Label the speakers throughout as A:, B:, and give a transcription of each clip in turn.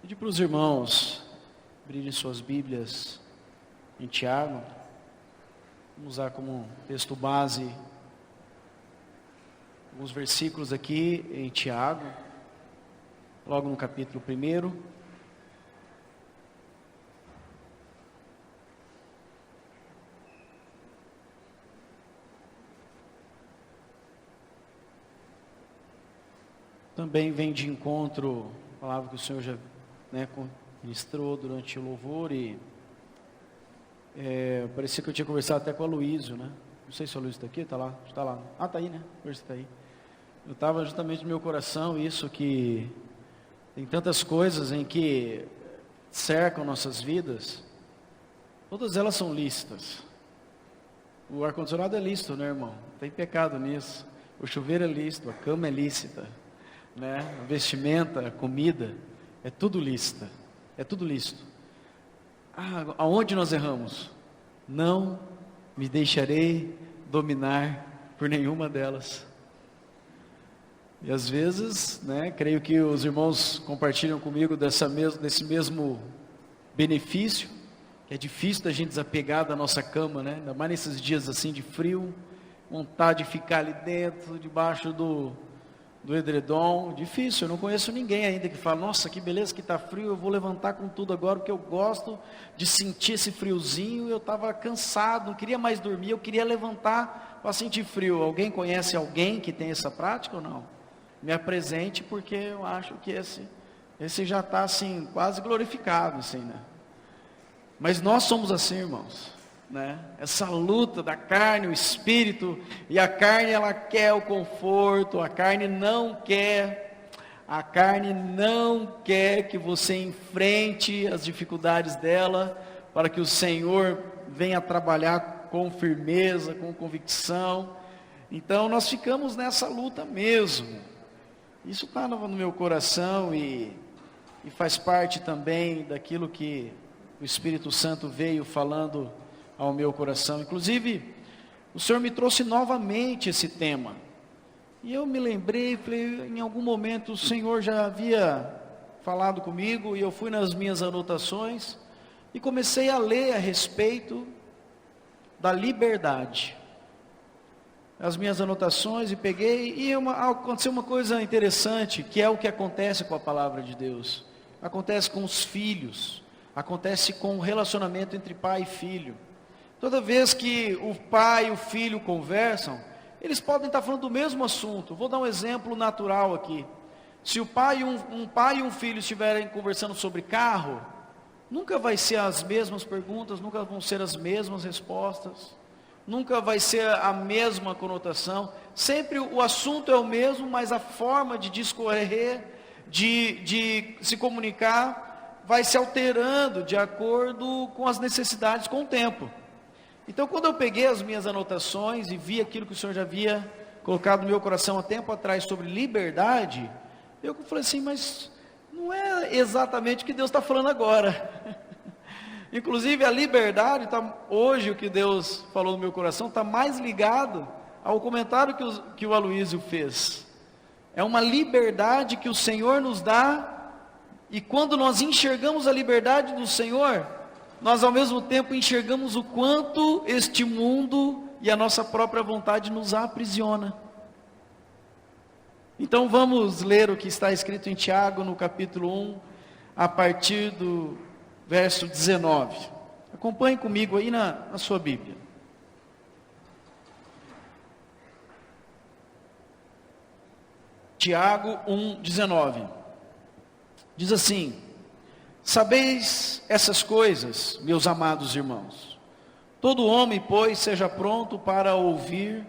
A: Pedir para os irmãos abrirem suas Bíblias em Tiago. Vamos usar como texto base alguns versículos aqui em Tiago, logo no capítulo 1. Também vem de encontro a palavra que o Senhor já ministrou durante o louvor e parecia que eu tinha conversado até com a Luísio, né? Não sei se a Luísio está aqui, está lá? Está lá. Ah, está aí, né? Está aí. Eu estava justamente no meu coração isso, que tem tantas coisas em que cercam nossas vidas, todas elas são lícitas. O ar-condicionado é lícito, né, irmão? Não tem pecado nisso. O chuveiro é lícito, a cama é lícita, né? A vestimenta, a comida, é tudo lícita. É tudo lícito. Aonde nós erramos? Não me deixarei dominar por nenhuma delas. E às vezes, creio que os irmãos compartilham comigo desse mesmo benefício, que é difícil da gente desapegar da nossa cama, né? Ainda mais nesses dias assim de frio, vontade de ficar ali dentro, debaixo do edredom, difícil. Eu não conheço ninguém ainda que fala, nossa, que beleza que está frio, eu vou levantar com tudo agora, porque eu gosto de sentir esse friozinho. Eu estava cansado, não queria mais dormir, eu queria levantar para sentir frio. Alguém conhece alguém que tem essa prática ou não? Me apresente, porque eu acho que esse já está assim, quase glorificado, assim, né? Mas nós somos assim, irmãos, né? Essa luta da carne, o espírito, e a carne ela quer o conforto, a carne não quer que você enfrente as dificuldades dela, para que o Senhor venha trabalhar com firmeza, com convicção. Então nós ficamos nessa luta mesmo. Isso está no meu coração e faz parte também daquilo que o Espírito Santo veio falando ao meu coração. Inclusive, o Senhor me trouxe novamente esse tema. E eu me lembrei, falei, em algum momento o Senhor já havia falado comigo, e eu fui nas minhas anotações e comecei a ler a respeito da liberdade. As minhas anotações e peguei, e aconteceu uma coisa interessante, que é o que acontece com a palavra de Deus. Acontece com os filhos, acontece com o relacionamento entre pai e filho. Toda vez que o pai e o filho conversam, eles podem estar falando do mesmo assunto. Vou dar um exemplo natural aqui. Se um pai e um filho estiverem conversando sobre carro, nunca vai ser as mesmas perguntas, nunca vão ser as mesmas respostas, nunca vai ser a mesma conotação. Sempre o assunto é o mesmo, mas a forma de discorrer, de se comunicar, vai se alterando de acordo com as necessidades, com o tempo. Então, quando eu peguei as minhas anotações e vi aquilo que o Senhor já havia colocado no meu coração há tempo atrás sobre liberdade, eu falei assim, mas não é exatamente o que Deus está falando agora. Inclusive a liberdade, hoje o que Deus falou no meu coração está mais ligado ao comentário que o Aloísio fez. É uma liberdade que o Senhor nos dá, e quando nós enxergamos a liberdade do Senhor, nós ao mesmo tempo enxergamos o quanto este mundo e a nossa própria vontade nos aprisiona. Então vamos ler o que está escrito em Tiago, no capítulo 1, a partir do verso 19. Acompanhe comigo aí na sua Bíblia. Tiago 1, 19. Diz assim: sabeis essas coisas, meus amados irmãos. Todo homem, pois, seja pronto para ouvir,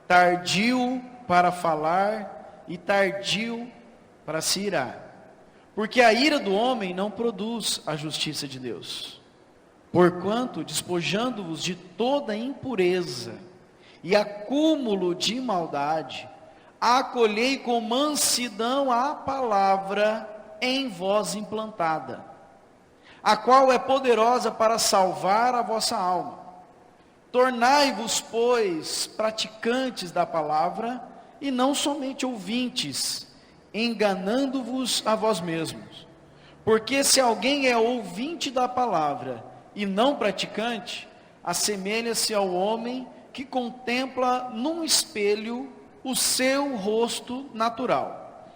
A: tardio para falar e tardio para se irar. Porque a ira do homem não produz a justiça de Deus. Porquanto, despojando-vos de toda impureza e acúmulo de maldade, acolhei com mansidão a palavra em vós implantada, a qual é poderosa para salvar a vossa alma. Tornai-vos, pois, praticantes da palavra, e não somente ouvintes, enganando-vos a vós mesmos. Porque se alguém é ouvinte da palavra e não praticante, assemelha-se ao homem que contempla num espelho o seu rosto natural.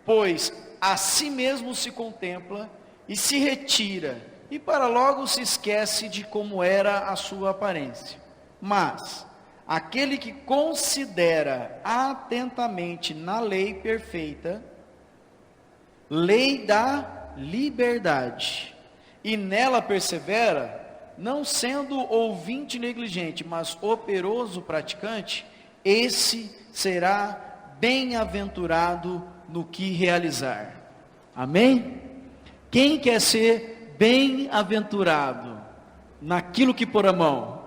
A: Pois a si mesmo se contempla e se retira, e para logo se esquece de como era a sua aparência. Mas aquele que considera atentamente na lei perfeita, lei da liberdade, e nela persevera, não sendo ouvinte negligente, mas operoso praticante, esse será bem-aventurado no que realizar. Amém? Quem quer ser bem-aventurado naquilo que pôr a mão?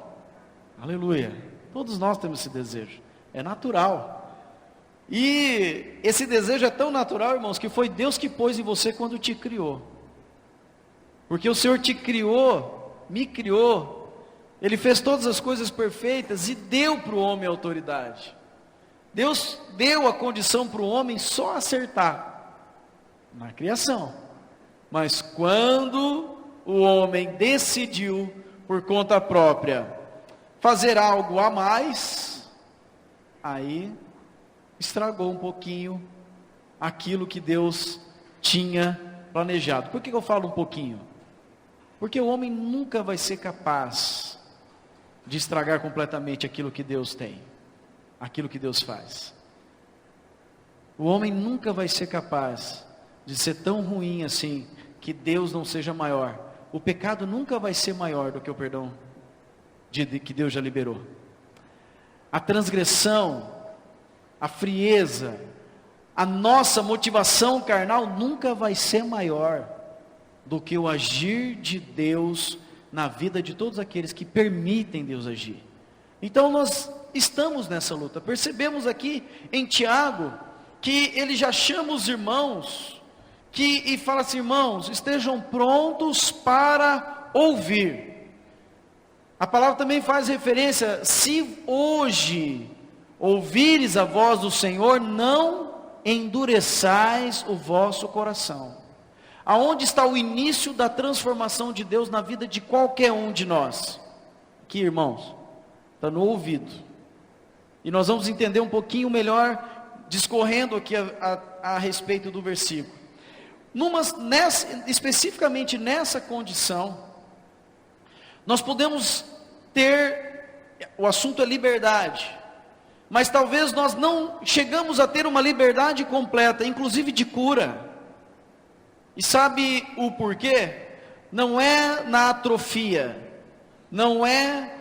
A: Aleluia. Todos nós temos esse desejo. É natural. E esse desejo é tão natural, irmãos, que foi Deus que pôs em você quando te criou. Porque o Senhor te criou, me criou, Ele fez todas as coisas perfeitas e deu para o homem a autoridade. Deus deu a condição para o homem só acertar na criação. Mas quando o homem decidiu, por conta própria, fazer algo a mais, aí estragou um pouquinho aquilo que Deus tinha planejado. Por que eu falo um pouquinho? Porque o homem nunca vai ser capaz de estragar completamente aquilo que Deus tem, aquilo que Deus faz. O homem nunca vai ser capaz de ser tão ruim assim, que Deus não seja maior. O pecado nunca vai ser maior do que o perdão que Deus já liberou. A transgressão, a frieza, a nossa motivação carnal nunca vai ser maior do que o agir de Deus na vida de todos aqueles que permitem Deus agir. Então nós estamos nessa luta. Percebemos aqui em Tiago que ele já chama os irmãos e fala assim: irmãos, estejam prontos para ouvir. A palavra também faz referência: se hoje ouvires a voz do Senhor, não endureçais o vosso coração. Aonde está o início da transformação de Deus na vida de qualquer um de nós? Aqui, irmãos, está no ouvido. E nós vamos entender um pouquinho melhor, discorrendo aqui a respeito do versículo. Especificamente nessa condição, nós podemos ter, o assunto é liberdade, mas talvez nós não chegamos a ter uma liberdade completa, inclusive de cura. E sabe o porquê? Não é na atrofia, não é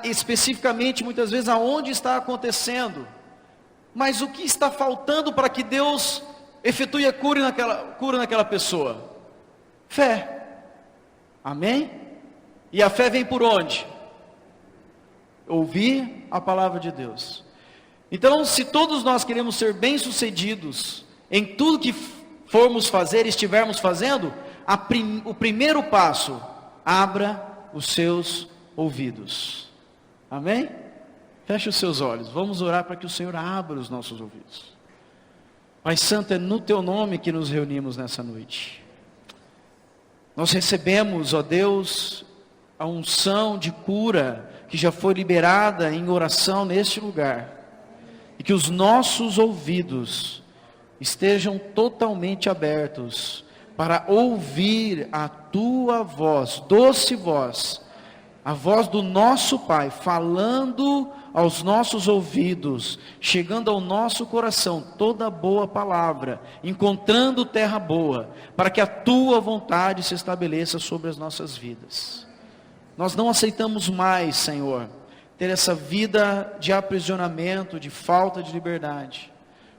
A: especificamente muitas vezes aonde está acontecendo, mas o que está faltando para que Deus efetue a cura naquela pessoa? Fé. Amém? E a fé vem por onde? Ouvir a palavra de Deus. Então, se todos nós queremos ser bem-sucedidos em tudo que formos fazer e estivermos fazendo, o primeiro passo: abra os seus ouvidos. Amém? Feche os seus olhos. Vamos orar para que o Senhor abra os nossos ouvidos. Pai Santo, é no Teu nome que nos reunimos nessa noite. Nós recebemos, ó Deus, a unção de cura que já foi liberada em oração neste lugar. E que os nossos ouvidos estejam totalmente abertos para ouvir a Tua voz, doce voz, a voz do nosso Pai, falando aos nossos ouvidos, chegando ao nosso coração, toda boa palavra, encontrando terra boa, para que a Tua vontade se estabeleça sobre as nossas vidas. Nós não aceitamos mais, Senhor, ter essa vida de aprisionamento, de falta de liberdade,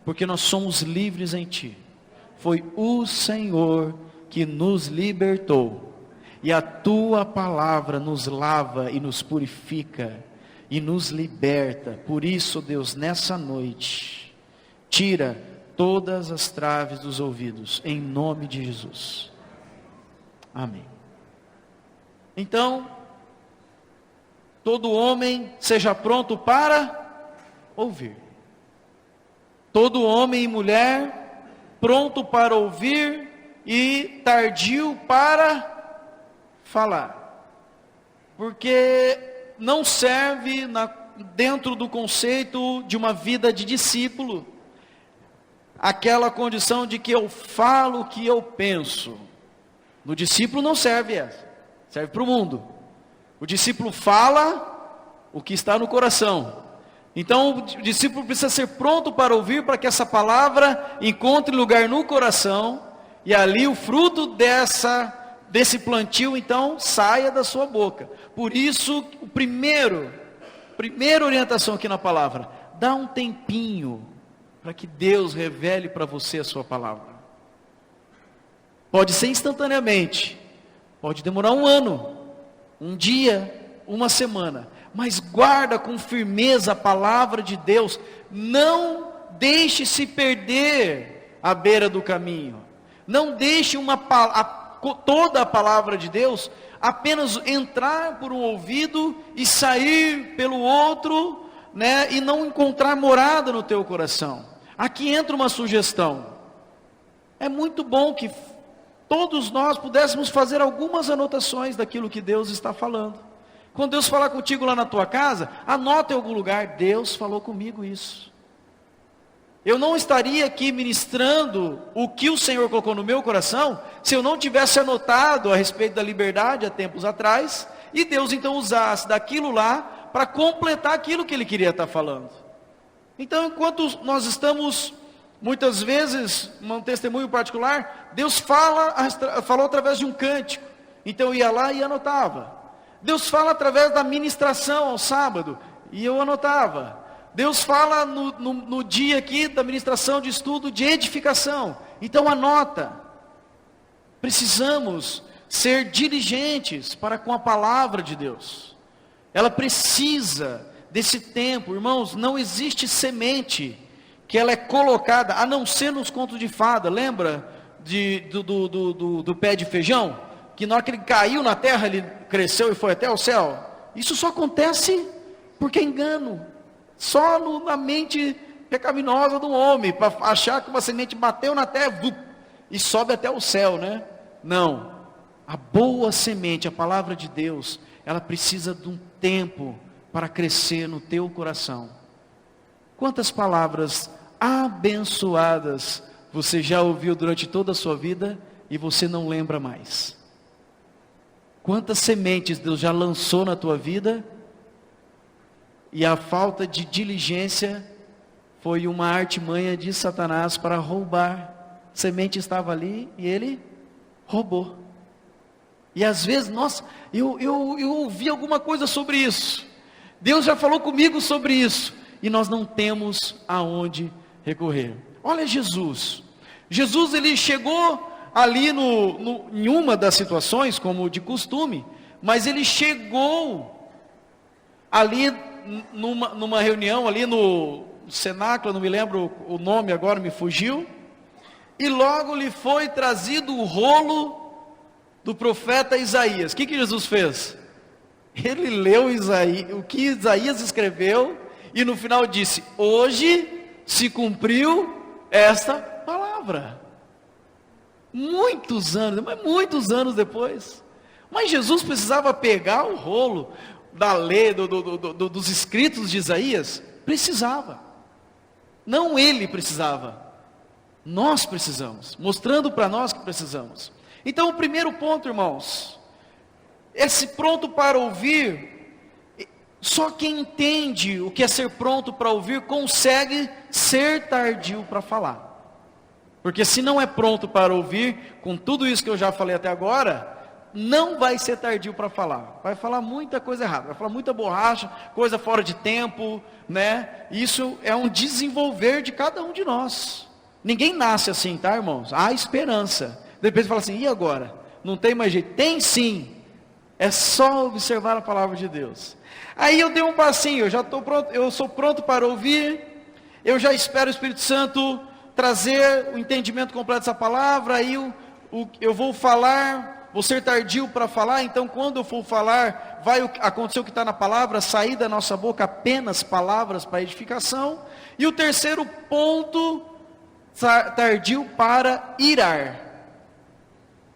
A: porque nós somos livres em Ti. Foi o Senhor que nos libertou, e a Tua palavra nos lava e nos purifica, e nos liberta. Por isso, Deus, nessa noite, tira todas as traves dos ouvidos, em nome de Jesus. Amém. Então, todo homem seja pronto para ouvir. Todo homem e mulher pronto para ouvir e tardio para falar. Porque não serve dentro do conceito de uma vida de discípulo, aquela condição de que eu falo o que eu penso. No discípulo não serve essa, serve para o mundo. O discípulo fala o que está no coração. Então o discípulo precisa ser pronto para ouvir, para que essa palavra encontre lugar no coração, e ali o fruto desse plantio então saia da sua boca. Por isso, primeira orientação aqui na palavra: dá um tempinho para que Deus revele para você a sua palavra. Pode ser instantaneamente, pode demorar um ano, um dia, uma semana, mas guarda com firmeza a palavra de Deus. Não deixe se perder à beira do caminho. Não deixe toda a palavra de Deus apenas entrar por um ouvido e sair pelo outro, né, e não encontrar morada no teu coração. Aqui entra uma sugestão. É muito bom que todos nós pudéssemos fazer algumas anotações daquilo que Deus está falando. Quando Deus falar contigo lá na tua casa, anota em algum lugar: Deus falou comigo isso. Eu não estaria aqui ministrando o que o Senhor colocou no meu coração, se eu não tivesse anotado a respeito da liberdade há tempos atrás, e Deus então usasse daquilo lá para completar aquilo que Ele queria estar falando. Então, enquanto nós estamos, muitas vezes, num testemunho particular, Deus falou através de um cântico, então eu ia lá e anotava. Deus fala através da ministração ao sábado, e eu anotava. Deus fala no dia aqui da ministração de estudo de edificação, então anota. Precisamos ser diligentes para com a palavra de Deus. Ela precisa desse tempo. Irmãos, não existe semente que ela é colocada, a não ser nos contos de fada. Lembra do pé de feijão? Que na hora que ele caiu na terra, ele cresceu e foi até o céu. Isso só acontece porque é engano. Só na mente pecaminosa do homem, para achar que uma semente bateu na terra e sobe até o céu, né? Não. A boa semente, a palavra de Deus, ela precisa de um tempo para crescer no teu coração. Quantas palavras abençoadas você já ouviu durante toda a sua vida e você não lembra mais? Quantas sementes Deus já lançou na tua vida e a falta de diligência foi uma artimanha de Satanás para roubar? A semente estava ali e ele roubou. E às vezes, nossa, eu ouvi alguma coisa sobre isso, Deus já falou comigo sobre isso, e nós não temos aonde recorrer. Olha Jesus, ele chegou ali em uma das situações, como de costume, mas ele chegou ali numa reunião, ali no cenáculo, não me lembro o nome agora, me fugiu, e logo lhe foi trazido o rolo do profeta Isaías. O que Jesus fez? Ele leu o que Isaías escreveu, e no final disse: hoje se cumpriu esta palavra. Muitos anos depois. Mas Jesus precisava pegar o rolo da lei, dos escritos de Isaías? Precisava. Não ele precisava, nós precisamos, mostrando para nós que precisamos. Então o primeiro ponto, irmãos, esse pronto para ouvir, só quem entende o que é ser pronto para ouvir, consegue ser tardio para falar. Porque se não é pronto para ouvir, com tudo isso que eu já falei até agora, não vai ser tardio para falar. Vai falar muita coisa errada, vai falar muita borracha, coisa fora de tempo, né? Isso é um desenvolver de cada um de nós. Ninguém nasce assim, tá, irmãos? Há esperança. Depois fala assim: e agora? Não tem mais jeito? Tem sim. É só observar a palavra de Deus. Aí eu dei um passinho, eu já estou pronto, eu sou pronto para ouvir, eu já espero o Espírito Santo trazer o entendimento completo dessa palavra. Aí eu vou falar, vou ser tardio para falar. Então quando eu for falar, vai acontecer o que está na palavra, sair da nossa boca apenas palavras para edificação. E o terceiro ponto, tardio para irar.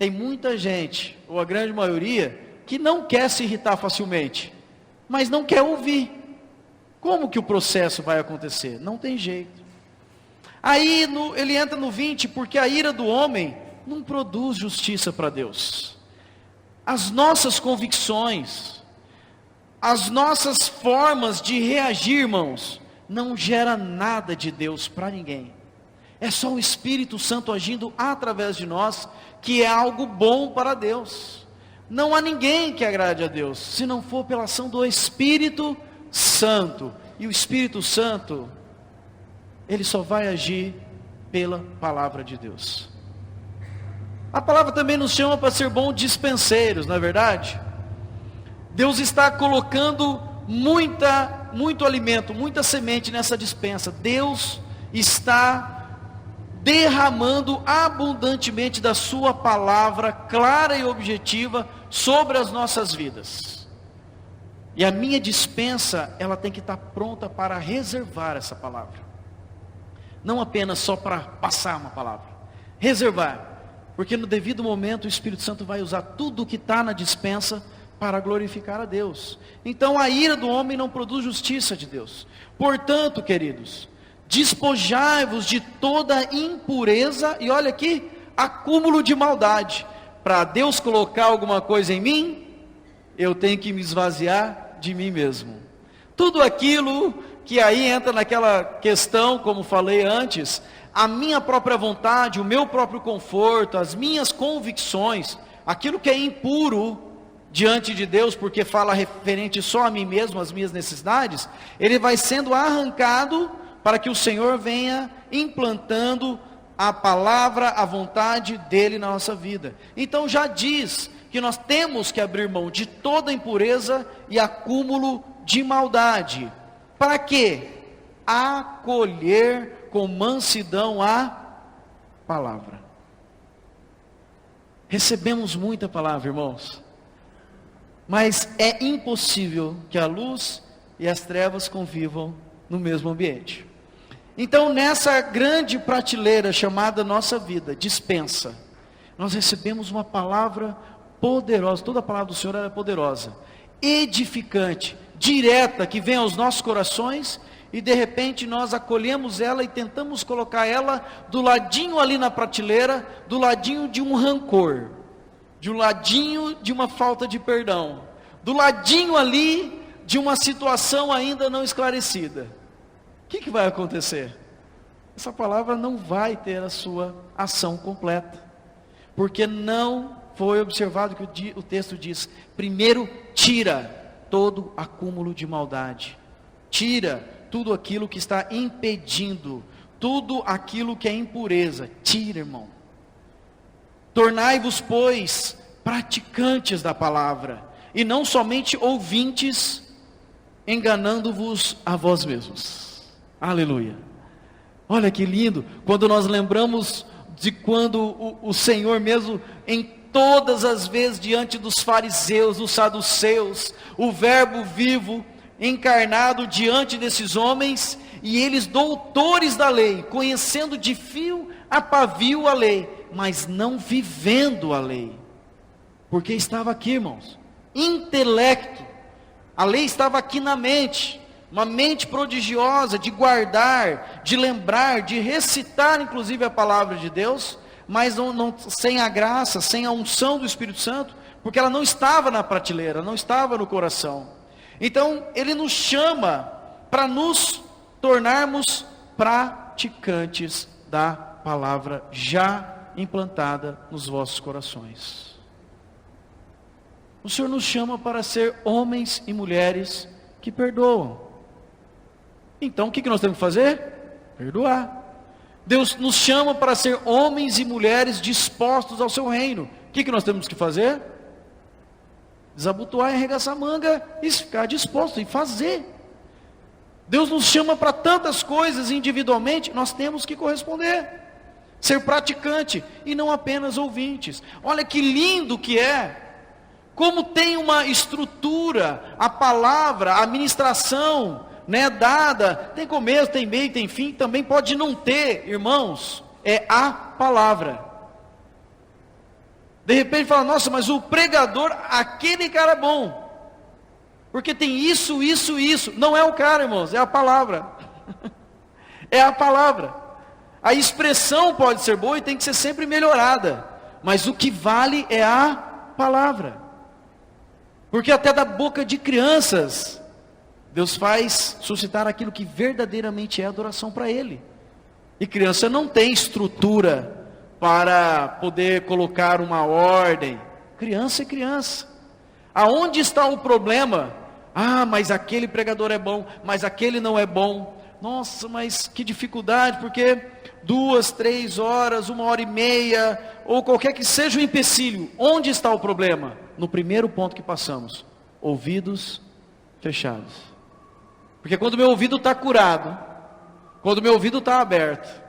A: Tem muita gente, ou a grande maioria, que não quer se irritar facilmente, mas não quer ouvir. Como que o processo vai acontecer? Não tem jeito. Aí ele entra no 20, porque a ira do homem não produz justiça para Deus. As nossas convicções, as nossas formas de reagir, irmãos, não gera nada de Deus para ninguém. É só o Espírito Santo agindo através de nós, que é algo bom para Deus. Não há ninguém que agrade a Deus, se não for pela ação do Espírito Santo. E o Espírito Santo, ele só vai agir pela palavra de Deus. A palavra também nos chama para ser bons dispenseiros, não é verdade? Deus está colocando muito alimento, muita semente nessa dispensa. Deus está derramando abundantemente da sua palavra clara e objetiva sobre as nossas vidas. E a minha dispensa, ela tem que estar pronta para reservar essa palavra. Não apenas só para passar uma palavra. Reservar. Porque no devido momento o Espírito Santo vai usar tudo o que está na dispensa para glorificar a Deus. Então a ira do homem não produz justiça de Deus. Portanto, queridos, despojai-vos de toda impureza, e olha aqui, acúmulo de maldade. Para Deus colocar alguma coisa em mim, eu tenho que me esvaziar de mim mesmo. Tudo aquilo que aí entra naquela questão, como falei antes, a minha própria vontade, o meu próprio conforto, as minhas convicções, aquilo que é impuro diante de Deus, porque fala referente só a mim mesmo, às minhas necessidades, ele vai sendo arrancado para que o Senhor venha implantando a palavra, a vontade dele na nossa vida. Então já diz que nós temos que abrir mão de toda impureza e acúmulo de maldade. Para quê? Acolher com mansidão a palavra. Recebemos muita palavra, irmãos, mas é impossível que a luz e as trevas convivam no mesmo ambiente. Então, nessa grande prateleira chamada nossa vida, dispensa, nós recebemos uma palavra poderosa. Toda a palavra do Senhor é poderosa, edificante, direta, que vem aos nossos corações, e de repente nós acolhemos ela e tentamos colocar ela do ladinho ali na prateleira, do ladinho de um rancor, do ladinho de uma falta de perdão, do ladinho ali de uma situação ainda não esclarecida. O que vai acontecer? Essa palavra não vai ter a sua ação completa, porque não foi observado que o texto diz: primeiro tira todo acúmulo de maldade, tira tudo aquilo que está impedindo, tudo aquilo que é impureza, tira, irmão. Tornai-vos, pois, praticantes da palavra, e não somente ouvintes, enganando-vos a vós mesmos. Aleluia. Olha que lindo, quando nós lembramos de quando o Senhor mesmo, em todas as vezes diante dos fariseus, dos saduceus, o verbo vivo, encarnado diante desses homens, e eles doutores da lei, conhecendo de fio a pavio a lei, mas não vivendo a lei, porque estava aqui, irmãos, intelecto, a lei estava aqui na mente, uma mente prodigiosa de guardar, de lembrar, de recitar inclusive a palavra de Deus, mas não, sem a graça, sem a unção do Espírito Santo, porque ela não estava na prateleira, não estava no coração. Então, ele nos chama para nos tornarmos praticantes da palavra já implantada nos vossos corações. O Senhor nos chama para ser homens e mulheres que perdoam. Então, o que nós temos que fazer? Perdoar. Deus nos chama para ser homens e mulheres dispostos ao seu reino. O que nós temos que fazer? Desabotoar e arregaçar a manga e ficar disposto e fazer. Deus nos chama para tantas coisas individualmente, nós temos que corresponder, ser praticante e não apenas ouvintes. Olha que lindo que é, como tem uma estrutura, a palavra, a ministração, dada, tem começo, tem meio, tem fim, também pode não ter, irmãos, é a palavra. De repente fala, nossa, mas o pregador, aquele cara é bom. Porque tem isso, isso, isso. Não é o cara, irmãos, é a palavra. É a palavra. A expressão pode ser boa e tem que ser sempre melhorada. Mas o que vale é a palavra. Porque até da boca de crianças, Deus faz suscitar aquilo que verdadeiramente é adoração para Ele. E criança não tem estrutura para poder colocar uma ordem. Criança é criança. Aonde está o problema? Ah, mas aquele pregador é bom, mas aquele não é bom. Nossa, mas que dificuldade, porque 2, 3 horas, 1h30, ou qualquer que seja o empecilho. Onde está o problema? No primeiro ponto que passamos, ouvidos fechados. Porque quando meu ouvido está curado, quando meu ouvido está aberto,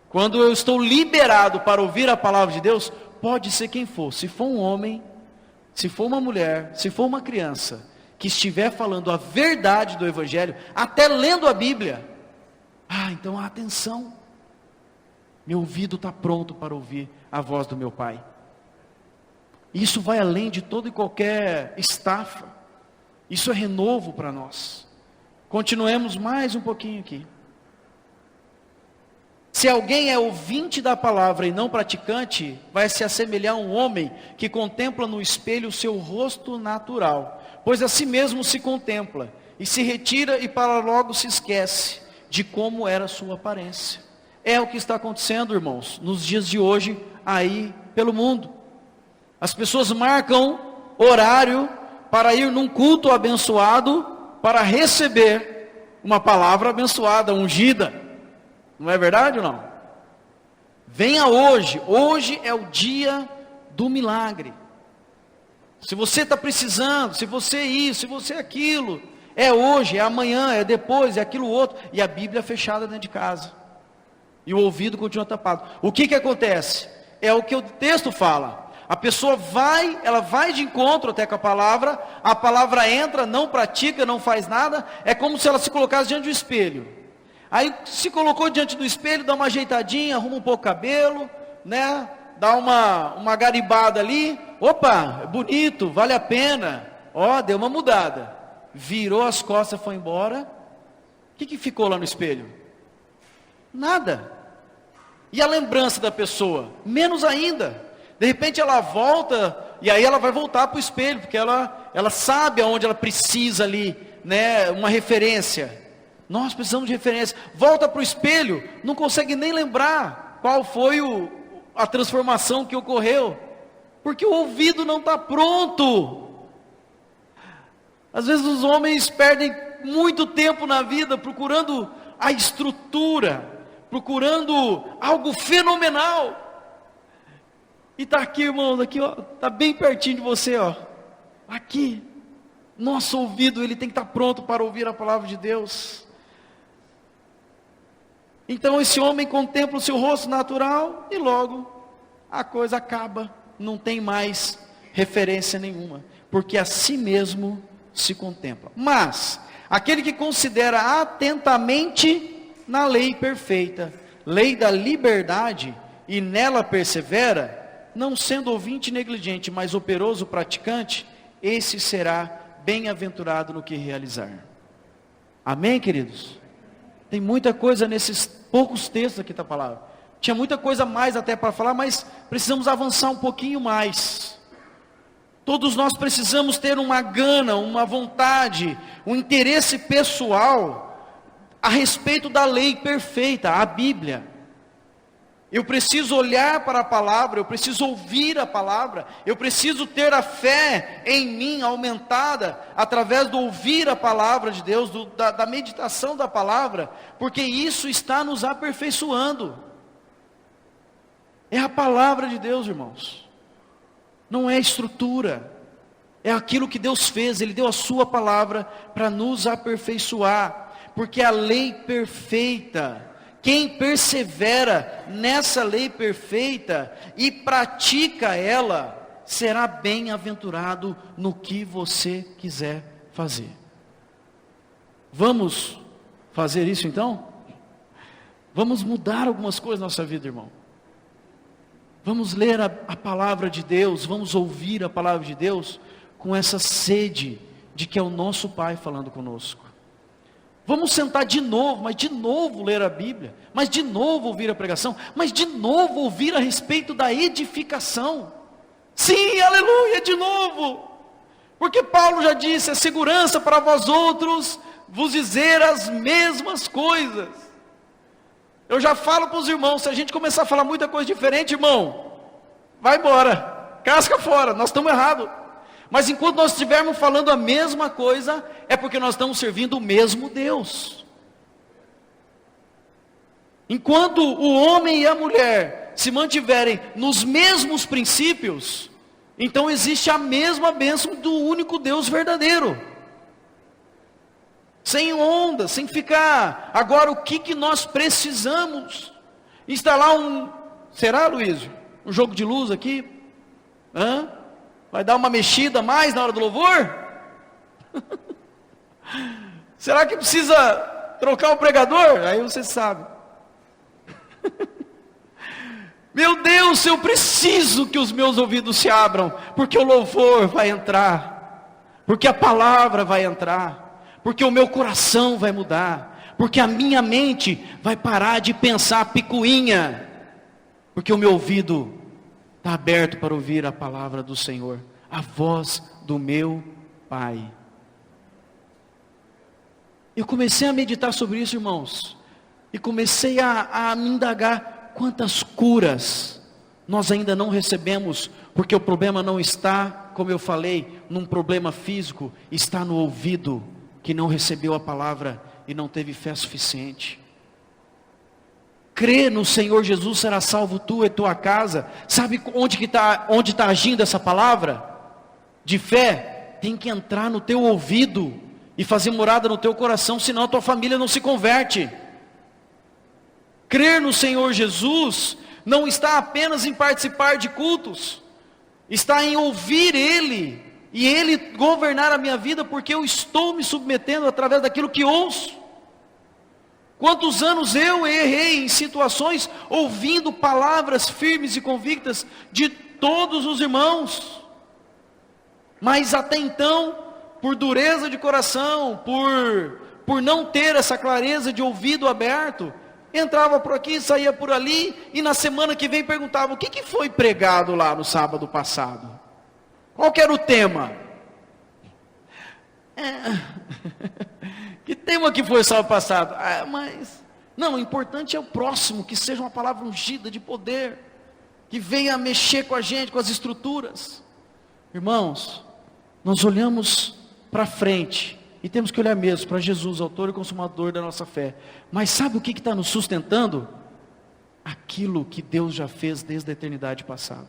A: quando eu estou liberado para ouvir a palavra de Deus, pode ser quem for, se for um homem, se for uma mulher, se for uma criança, que estiver falando a verdade do Evangelho, até lendo a Bíblia, então atenção, meu ouvido está pronto para ouvir a voz do meu Pai. Isso vai além de toda e qualquer estafa, isso é renovo para nós. Continuemos mais um pouquinho aqui. Se alguém é ouvinte da palavra e não praticante, vai se assemelhar a um homem que contempla no espelho o seu rosto natural, pois a si mesmo se contempla, e se retira e para logo se esquece de como era a sua aparência. É o que está acontecendo, irmãos, nos dias de hoje, aí pelo mundo. As pessoas marcam horário para ir num culto abençoado, para receber uma palavra abençoada, ungida. Não é verdade ou não? Venha hoje, hoje é o dia do milagre. Se você está precisando, se você isso, se você aquilo, é hoje, é amanhã, é depois, é aquilo outro, e a Bíblia é fechada dentro de casa, e o ouvido continua tapado. O que acontece? É o que o texto fala, a pessoa ela vai de encontro até com a palavra entra, não pratica, não faz nada, é como se ela se colocasse diante do espelho. Aí se colocou diante do espelho, dá uma ajeitadinha, arruma um pouco o cabelo, né? Dá uma garibada ali, opa, é bonito, vale a pena, deu uma mudada, virou as costas, foi embora. O que ficou lá no espelho? Nada. E a lembrança da pessoa? Menos ainda. De repente ela volta, e aí ela vai voltar para o espelho, porque ela sabe aonde ela precisa ali, né? Uma referência. Nós precisamos de referência. Volta para o espelho, não consegue nem lembrar qual foi a transformação que ocorreu, porque o ouvido não está pronto. Às vezes os homens perdem muito tempo na vida procurando a estrutura, procurando algo fenomenal. E está aqui, irmãos, aqui, está bem pertinho de você, aqui. Nosso ouvido, ele tem que estar pronto para ouvir a palavra de Deus. Então esse homem contempla o seu rosto natural e logo a coisa acaba, não tem mais referência nenhuma, porque a si mesmo se contempla. Mas aquele que considera atentamente na lei perfeita, lei da liberdade, e nela persevera, não sendo ouvinte negligente, mas operoso praticante, esse será bem-aventurado no que realizar. Amém, queridos? Tem muita coisa nesses poucos textos aqui da palavra. Tinha muita coisa mais até para falar, mas precisamos avançar um pouquinho mais. Todos nós precisamos ter uma gana, uma vontade, um interesse pessoal a respeito da lei perfeita, a Bíblia. Eu preciso olhar para a palavra, eu preciso ouvir a palavra, eu preciso ter a fé em mim aumentada através do ouvir a palavra de Deus, da meditação da palavra, porque isso está nos aperfeiçoando. É a palavra de Deus, irmãos, não é estrutura, é aquilo que Deus fez, Ele deu a sua palavra para nos aperfeiçoar, porque a lei perfeita, quem persevera nessa lei perfeita e pratica ela, será bem-aventurado no que você quiser fazer. Vamos fazer isso então? Vamos mudar algumas coisas na nossa vida, irmão. Vamos ler a palavra de Deus, vamos ouvir a palavra de Deus com essa sede de que é o nosso Pai falando conosco. Vamos sentar de novo, mas de novo ler a Bíblia, mas de novo ouvir a pregação, mas de novo ouvir a respeito da edificação. Sim, aleluia, de novo. Porque Paulo já disse, é segurança para vós outros vos dizer as mesmas coisas. Eu já falo para os irmãos, se a gente começar a falar muita coisa diferente, irmão, vai embora, casca fora, nós estamos errados. Mas enquanto nós estivermos falando a mesma coisa, é porque nós estamos servindo o mesmo Deus. Enquanto o homem e a mulher se mantiverem nos mesmos princípios, então existe a mesma bênção do único Deus verdadeiro. Sem onda, sem ficar. Agora o que nós precisamos? Instalar será, Luísio? Um jogo de luz aqui? Vai dar uma mexida a mais na hora do louvor? Será que precisa trocar o pregador? Aí você sabe. Meu Deus, eu preciso que os meus ouvidos se abram, porque o louvor vai entrar, porque a palavra vai entrar, porque o meu coração vai mudar, porque a minha mente vai parar de pensar picuinha, porque o meu ouvido está aberto para ouvir a palavra do Senhor, a voz do meu Pai. Eu comecei a meditar sobre isso, irmãos, e comecei a me indagar, quantas curas nós ainda não recebemos, porque o problema não está, como eu falei, num problema físico, está no ouvido, que não recebeu a palavra e não teve fé suficiente. Crê no Senhor Jesus, será salvo tu e tua casa. Sabe onde está agindo essa palavra? De fé, tem que entrar no teu ouvido, e fazer morada no teu coração, senão a tua família não se converte. Crer no Senhor Jesus não está apenas em participar de cultos, está em ouvir Ele, e Ele governar a minha vida, porque eu estou me submetendo através daquilo que ouço. Quantos anos eu errei em situações, ouvindo palavras firmes e convictas de todos os irmãos, mas até então, por dureza de coração, por não ter essa clareza de ouvido aberto, entrava por aqui, saía por ali, e na semana que vem perguntava, o que foi pregado lá no sábado passado? Qual que era o tema? Que tema que foi sábado passado? Mas, não, o importante é o próximo, que seja uma palavra ungida de poder, que venha mexer com a gente, com as estruturas. Irmãos, nós olhamos para frente, e temos que olhar mesmo para Jesus, autor e consumador da nossa fé. Mas sabe o que está nos sustentando? Aquilo que Deus já fez desde a eternidade passada.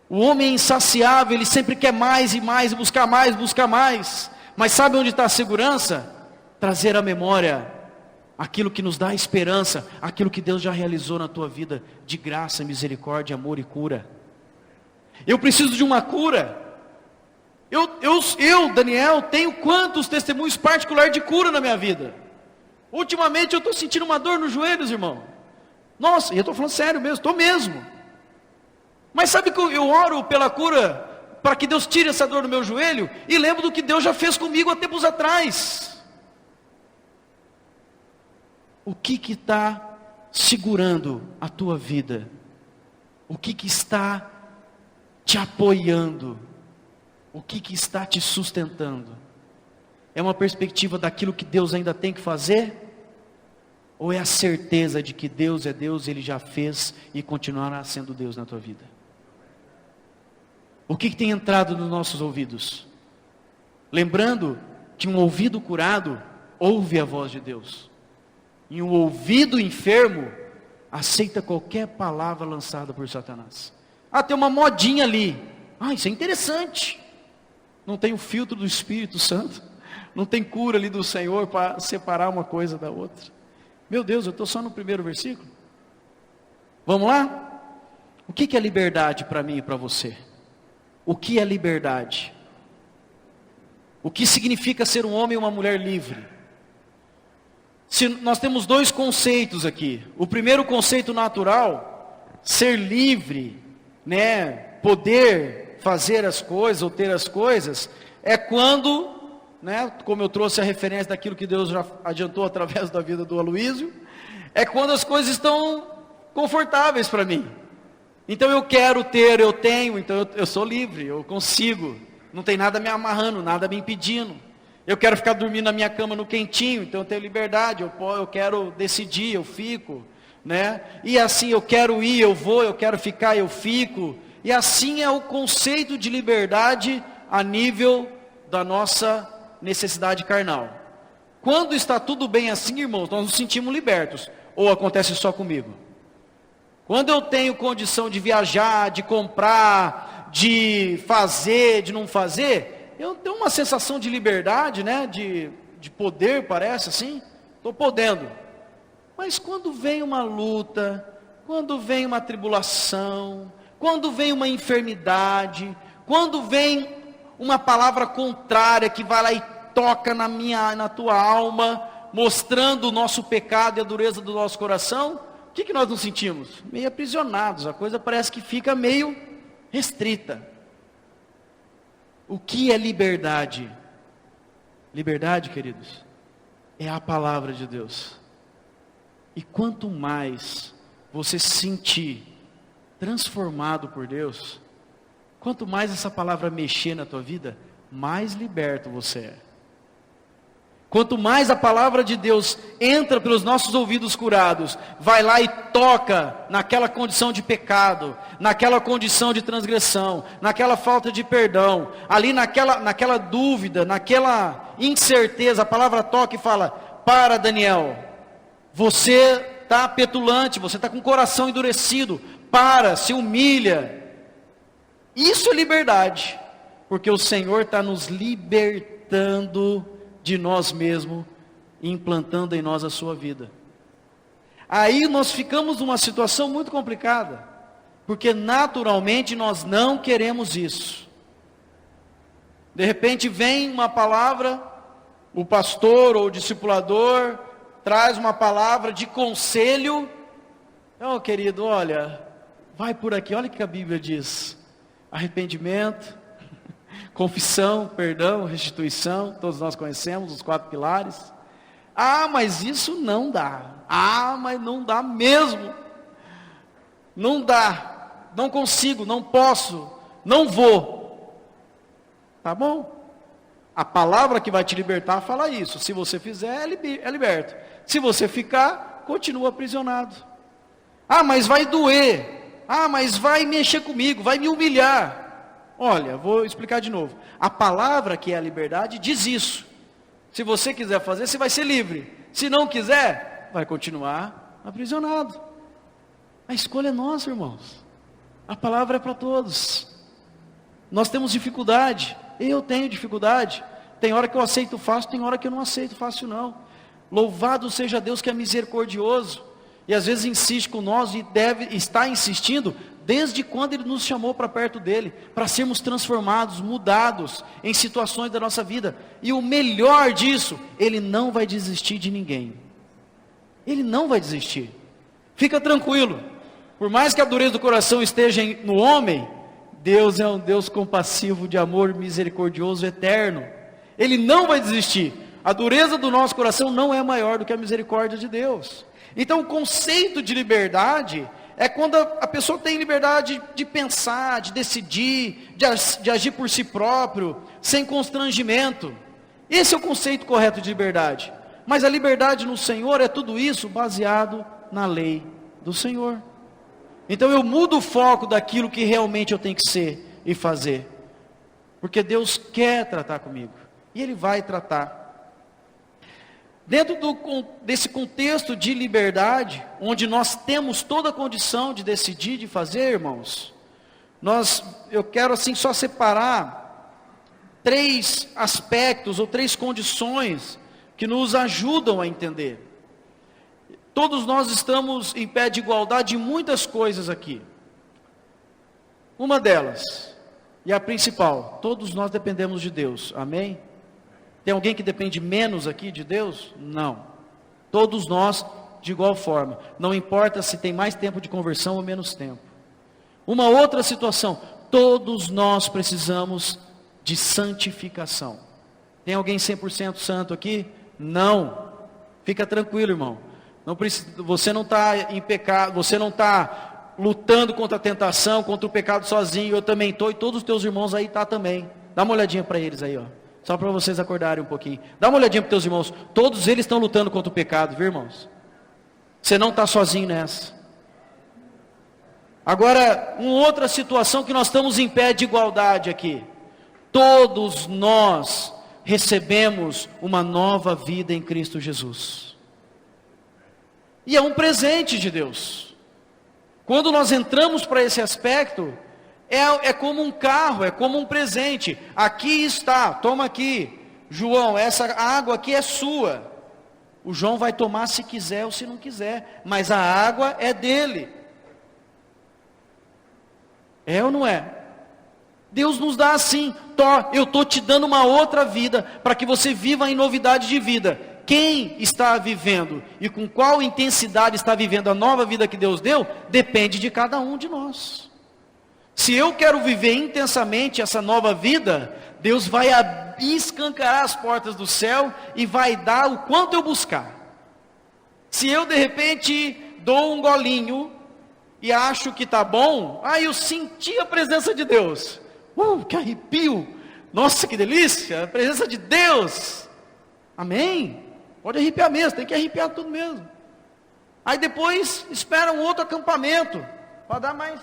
A: O homem é insaciável, ele sempre quer mais e mais, buscar mais, buscar mais. Mas sabe onde está a segurança? Trazer à memória aquilo que nos dá esperança, aquilo que Deus já realizou na tua vida, de graça, misericórdia, amor e cura. Eu preciso de uma cura. Eu, Daniel, tenho quantos testemunhos particulares de cura na minha vida? Ultimamente eu estou sentindo uma dor nos joelhos, irmão. Nossa, e eu estou falando sério mesmo, estou mesmo. Mas sabe que eu oro pela cura, para que Deus tire essa dor do meu joelho, e lembro do que Deus já fez comigo há tempos atrás. O que está segurando a tua vida? O que está te apoiando? O que está te sustentando? É uma perspectiva daquilo que Deus ainda tem que fazer? Ou é a certeza de que Deus é Deus, Ele já fez e continuará sendo Deus na tua vida? O que tem entrado nos nossos ouvidos? Lembrando que um ouvido curado ouve a voz de Deus. E um ouvido enfermo aceita qualquer palavra lançada por Satanás. Tem uma modinha ali. Isso é interessante. Não tem o filtro do Espírito Santo, não tem cura ali do Senhor para separar uma coisa da outra. Meu Deus, eu estou só no primeiro versículo. Vamos lá? O que é liberdade para mim e para você? O que é liberdade? O que significa ser um homem e uma mulher livre? Nós temos dois conceitos aqui. O primeiro conceito natural ser livre, né, poder fazer as coisas ou ter as coisas, é quando, né, como eu trouxe a referência daquilo que Deus já adiantou através da vida do Aloísio, é quando as coisas estão confortáveis para mim. Então eu quero ter, eu tenho, então eu sou livre, eu consigo, não tem nada me amarrando, nada me impedindo. Eu quero ficar dormindo na minha cama no quentinho, então eu tenho liberdade, eu quero decidir, eu fico, né? E assim, eu quero ir, eu vou, eu quero ficar, eu fico. E assim é o conceito de liberdade a nível da nossa necessidade carnal. Quando está tudo bem assim, irmãos, nós nos sentimos libertos. Ou acontece só comigo? Quando eu tenho condição de viajar, de comprar, de fazer, de não fazer, eu tenho uma sensação de liberdade, né? De poder, parece assim. Estou podendo. Mas quando vem uma luta, quando vem uma tribulação, quando vem uma enfermidade, quando vem uma palavra contrária que vai lá e toca na tua alma, mostrando o nosso pecado e a dureza do nosso coração, o que nós nos sentimos? Meio aprisionados, a coisa parece que fica meio restrita. O que é liberdade? Liberdade, queridos, é a palavra de Deus. E quanto mais você se sentir transformado por Deus, quanto mais essa palavra mexer na tua vida, mais liberto você é. Quanto mais a palavra de Deus entra pelos nossos ouvidos curados, vai lá e toca naquela condição de pecado, naquela condição de transgressão, naquela falta de perdão, ali naquela dúvida, naquela incerteza, a palavra toca e fala: para, Daniel, você está petulante, você está com o coração endurecido, para, se humilha. Isso é liberdade, porque o Senhor está nos libertando de nós mesmos, implantando em nós a sua vida. Aí nós ficamos numa situação muito complicada, porque naturalmente nós não queremos isso. De repente vem uma palavra, o pastor ou o discipulador traz uma palavra de conselho. Então, querido, olha, vai por aqui, olha o que a Bíblia diz: arrependimento, confissão, perdão, restituição, todos nós conhecemos os 4 pilares. Ah, mas isso não dá. Ah, mas não dá mesmo. Não dá, não consigo, não posso, não vou. Tá bom? A palavra que vai te libertar fala isso. Se você fizer, é liberto. Se você ficar, continua aprisionado. Ah, mas vai doer. Ah, mas vai mexer comigo, vai me humilhar. Olha, vou explicar de novo. A palavra que é a liberdade diz isso. Se você quiser fazer, você vai ser livre. Se não quiser, vai continuar aprisionado. A escolha é nossa, irmãos. A palavra é para todos. Nós temos dificuldade. Eu tenho dificuldade. Tem hora que eu aceito fácil, tem hora que eu não aceito fácil não. Louvado seja Deus que é misericordioso. E às vezes insiste com nós e está insistindo desde quando Ele nos chamou para perto dEle, para sermos transformados, mudados em situações da nossa vida. E o melhor disso, Ele não vai desistir de ninguém. Ele não vai desistir. Fica tranquilo. Por mais que a dureza do coração esteja no homem, Deus é um Deus compassivo, de amor, misericordioso, eterno. Ele não vai desistir. A dureza do nosso coração não é maior do que a misericórdia de Deus. Então o conceito de liberdade é quando a pessoa tem liberdade de pensar, de decidir, de agir por si próprio, sem constrangimento. Esse é o conceito correto de liberdade. Mas a liberdade no Senhor é tudo isso baseado na lei do Senhor. Então eu mudo o foco daquilo que realmente eu tenho que ser e fazer. Porque Deus quer tratar comigo. E Ele vai tratar. Dentro desse contexto de liberdade, onde nós temos toda a condição de decidir, de fazer, irmãos, eu quero assim só separar 3 aspectos ou 3 condições que nos ajudam a entender. Todos nós estamos em pé de igualdade em muitas coisas aqui. Uma delas, e a principal, todos nós dependemos de Deus, amém? Tem alguém que depende menos aqui de Deus? Não. Todos nós de igual forma. Não importa se tem mais tempo de conversão ou menos tempo. Uma outra situação, todos nós precisamos de santificação. Tem alguém 100% santo aqui? Não. Fica tranquilo, irmão. Não precisa, você não está em pecado, você não está lutando contra a tentação, contra o pecado sozinho. Eu também estou, e todos os teus irmãos aí estão também. Dá uma olhadinha para eles aí, ó. Só para vocês acordarem um pouquinho. Dá uma olhadinha para os teus irmãos. Todos eles estão lutando contra o pecado, viu, irmãos? Você não está sozinho nessa. Agora, uma outra situação que nós estamos em pé de igualdade aqui. Todos nós recebemos uma nova vida em Cristo Jesus. E é um presente de Deus. Quando nós entramos para esse aspecto, é como um carro, é como um presente. Aqui está, toma aqui. João, essa água aqui é sua. O João vai tomar se quiser ou se não quiser, mas a água é dele. É ou não é? Deus nos dá assim, eu estou te dando uma outra vida, para que você viva em novidade de vida. Quem está vivendo e com qual intensidade está vivendo a nova vida que Deus deu, depende de cada um de nós. Se eu quero viver intensamente essa nova vida, Deus vai escancarar as portas do céu e vai dar o quanto eu buscar. Se eu de repente dou um golinho e acho que está bom, eu senti a presença de Deus. Que arrepio! Nossa, que delícia! A presença de Deus! Amém? Pode arrepiar mesmo, tem que arrepiar tudo mesmo. Aí depois espera um outro acampamento para dar mais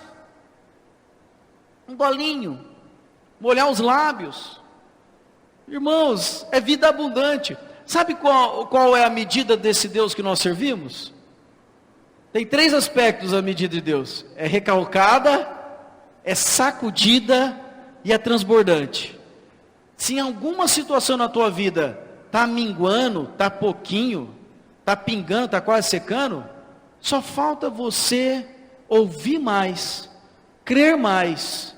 A: um golinho, molhar os lábios. Irmãos, é vida abundante. Sabe qual é a medida desse Deus que nós servimos? Tem 3 aspectos a medida de Deus: é recalcada, é sacudida e é transbordante. Se em alguma situação na tua vida está minguando, está pouquinho, está pingando, está quase secando, só falta você ouvir mais, crer mais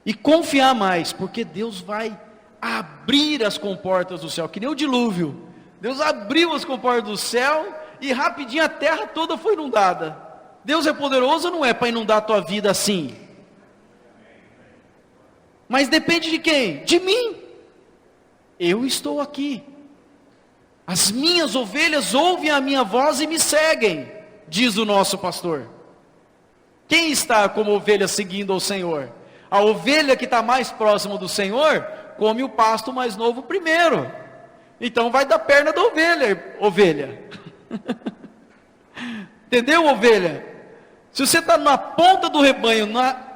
A: e confiar mais, porque Deus vai abrir as comportas do céu, que nem o dilúvio. Deus abriu as comportas do céu e rapidinho a terra toda foi inundada. Deus é poderoso ou não é para inundar a tua vida assim? Mas depende de quem? De mim. Eu estou aqui. As minhas ovelhas ouvem a minha voz e me seguem, diz o nosso pastor. Quem está como ovelha seguindo ao Senhor? A ovelha que está mais próxima do Senhor, come o pasto mais novo primeiro. Então vai da perna da ovelha. Entendeu, ovelha? Se você está na ponta do rebanho,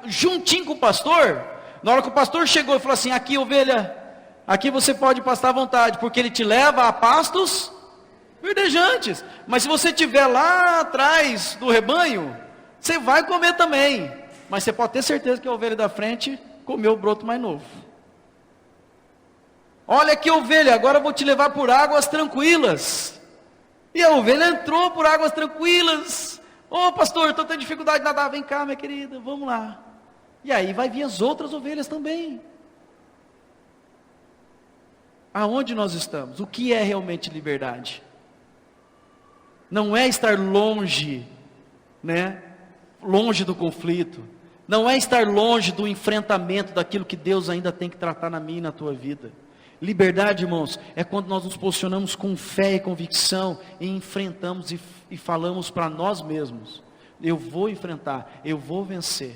A: juntinho com o pastor, na hora que o pastor chegou e falou assim: aqui, ovelha, aqui você pode pastar à vontade, porque ele te leva a pastos verdejantes. Mas se você estiver lá atrás do rebanho, você vai comer também. Mas você pode ter certeza que a ovelha da frente comeu o broto mais novo. Olha aqui, ovelha, agora eu vou te levar por águas tranquilas. E a ovelha entrou por águas tranquilas. Pastor, estou tendo dificuldade de nadar. Vem cá, minha querida, vamos lá. E aí vai vir as outras ovelhas também. Aonde nós estamos? O que é realmente liberdade? Não é estar longe, longe do conflito. Não é estar longe do enfrentamento daquilo que Deus ainda tem que tratar na minha e na tua vida. Liberdade, irmãos, é quando nós nos posicionamos com fé e convicção e enfrentamos e falamos para nós mesmos: eu vou enfrentar, eu vou vencer,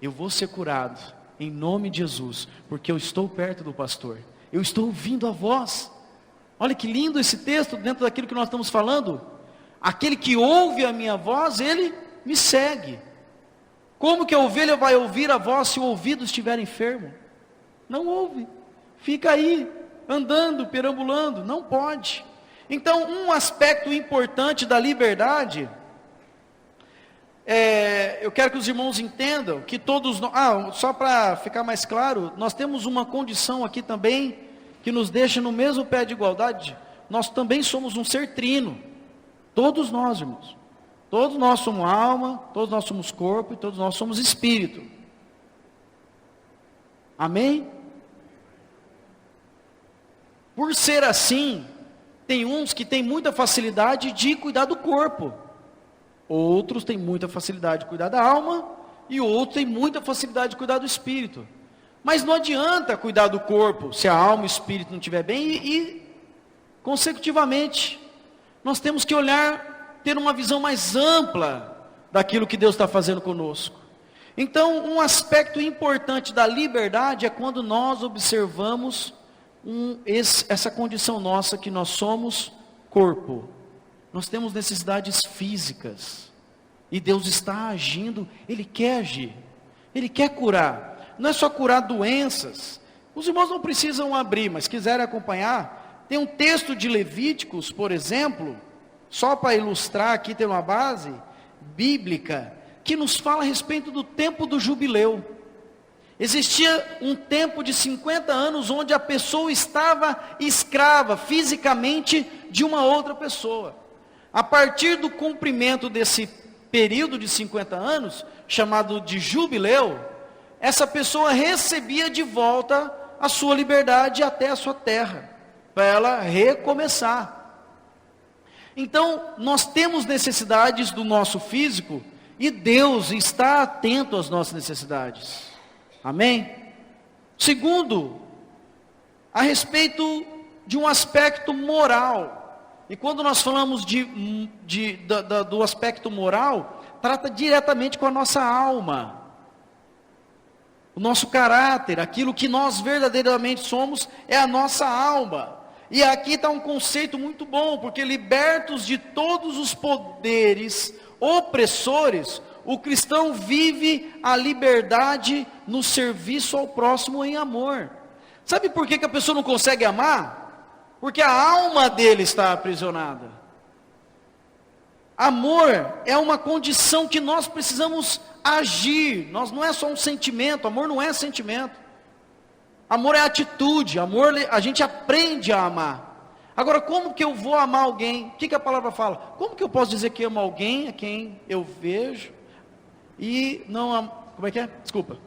A: eu vou ser curado, em nome de Jesus, porque eu estou perto do pastor, eu estou ouvindo a voz. Olha que lindo esse texto dentro daquilo que nós estamos falando. Aquele que ouve a minha voz, ele me segue. Como que a ovelha vai ouvir a voz se o ouvido estiver enfermo? Não ouve. Fica aí, andando, perambulando, não pode. Então, um aspecto importante da liberdade, eu quero que os irmãos entendam, que todos nós, só para ficar mais claro, nós temos uma condição aqui também, que nos deixa no mesmo pé de igualdade. Nós também somos um ser trino, todos nós, irmãos. Todos nós somos alma, todos nós somos corpo e todos nós somos espírito. Amém? Por ser assim, tem uns que têm muita facilidade de cuidar do corpo. Outros têm muita facilidade de cuidar da alma, e outros têm muita facilidade de cuidar do espírito. Mas não adianta cuidar do corpo se a alma e o espírito não estiver bem, e consecutivamente, nós temos que olhar, ter uma visão mais ampla daquilo que Deus está fazendo conosco. Então, um aspecto importante da liberdade é quando nós observamos essa condição nossa, que nós somos corpo. Nós temos necessidades físicas, e Deus está agindo, Ele quer agir, Ele quer curar. Não é só curar doenças. Os irmãos não precisam abrir, mas quiserem acompanhar, tem um texto de Levíticos, por exemplo, só para ilustrar aqui, tem uma base bíblica, que nos fala a respeito do tempo do jubileu. Existia um tempo de 50 anos, onde a pessoa estava escrava fisicamente de uma outra pessoa. A partir do cumprimento desse período de 50 anos, chamado de jubileu, essa pessoa recebia de volta a sua liberdade até a sua terra, para ela recomeçar. Então, nós temos necessidades do nosso físico, e Deus está atento às nossas necessidades. Amém? Segundo, a respeito de um aspecto moral. E quando nós falamos do aspecto moral, trata diretamente com a nossa alma, o nosso caráter, aquilo que nós verdadeiramente somos, é a nossa alma. E aqui está um conceito muito bom, porque libertos de todos os poderes opressores, o cristão vive a liberdade no serviço ao próximo em amor. Sabe por que a pessoa não consegue amar? Porque a alma dele está aprisionada. Amor é uma condição que nós precisamos agir. Não é só um sentimento, amor não é sentimento. Amor é atitude, amor a gente aprende a amar. Agora, como que eu vou amar alguém? O que a palavra fala? Como que eu posso dizer que amo alguém a quem eu vejo e não amo? Como é que é? Desculpa.